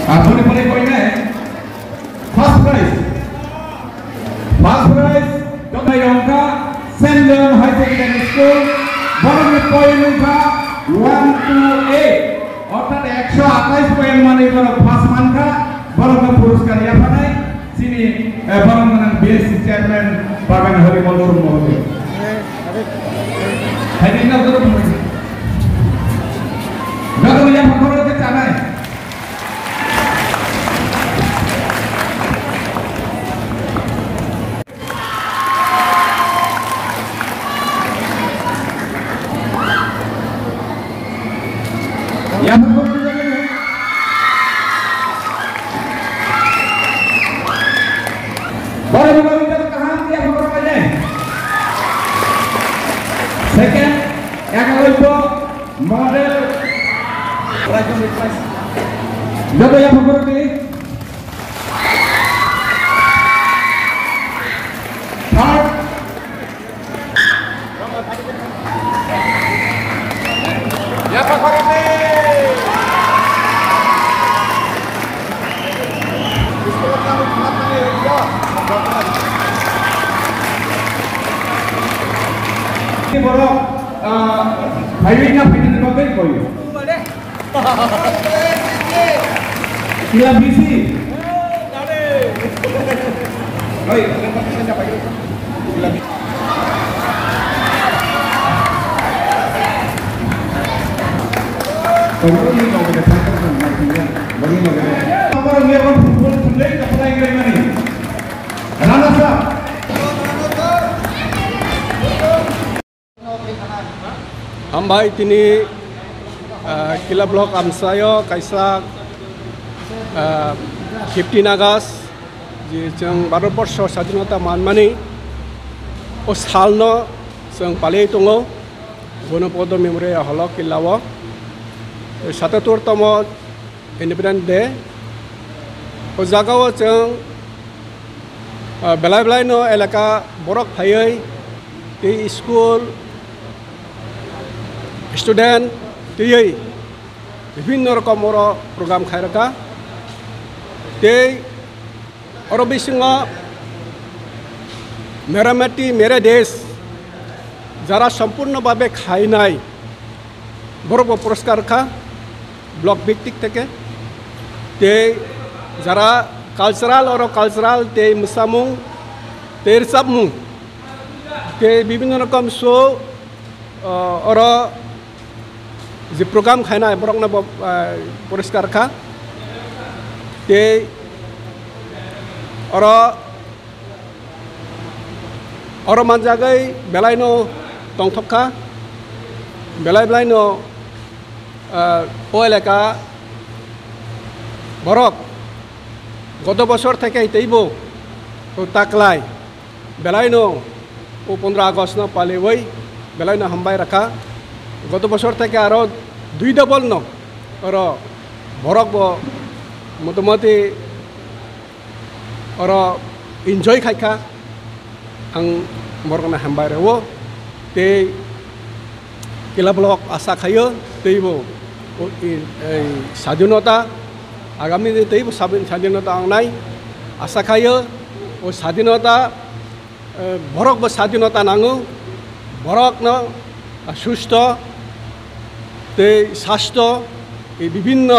Apuni puni koi na first prize Dr. Yongka Senior High Secondary School Borong point ka 128 অর্থাৎ 128 point মানে বড় first মানকা বড় পুরস্কার ইয়া পায় সিনি বড় মানে বিএসসি চেয়ারম্যান বাগান হরিমল সুর মহোদয় হাইদিন না বড় যত ইয়া খবরকে জানায় यहाँ पर बड़े बड़े जब कहाँ दिया खबर बने सेकंड एक लोगो मॉडल जब यहाँ खबर दी थर्ड यहाँ पर खबर दी বড় ভাইবিনা ফিটিং করতে কই কিলা বিসি দাঁড়ে ওই কম্পিটিশন যা পাইলো কিলা Ini kalau kita tangkap nantinya bagaimana? Apa dia orang football sudah apa lagi mana? Rana sah. Ambai tini kila blok amsayo kaisa 15 August ji jeng Bharatborsho Sadhinota manmani o salno jeng palei tongo Ganapodo Memorial Hall kilawo 77তম Independence Day o jagao jeng belai belai no elaka borok phaioi ti school student tiyei bibhinno rokomor program khairaka tei oro bisingo meramati mere desh jara sampurno bhabe khai nai borok puruskar kha block ভিত্তিক থেকে তে যারা cultural তে মুসামুং তে সাবমুং তে বিভিন্ন রকম শো আর যে প্রোগ্রাম খায়না বরং না পরিষ্কার খা তে আর মানজাগাই বেলাইনো টংথকা বেলাইনো এলাকা বরক গত বছর থেকে ইতেইব তাকলাই বেলাইনো 15 আগস্ট পালিবই বেলাইনো হামবাই রাখা গত বছর থেকে আরো 2 ডবল ন আর বরক মোটামুটি আর এনজয় খাইখা আং বরকনা হামবাই রেও তে কিলা ব্লক আশা খাইও তেইব স্বাধীনতা আগামী তেইব স্বাধীনতা আংনাই আশা খাইও ও স্বাধীনতা বরক স্বাধীনতা নাঙো বরক ন সুস্থ তে স্বাস্থ্য এই বিভিন্ন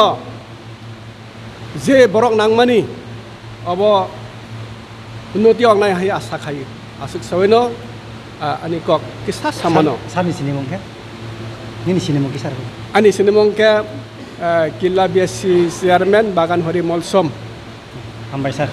যে বরক নাংমানি অব উন্নতি অংনাই হাই আশা খাই আসুক সবাই আনি কক কিসা সামানো Sami সিনেমংকে ini sinimong kisar ko. Ani sinimong ke kila biasi chairman bagan hori molsom. Ambay sir.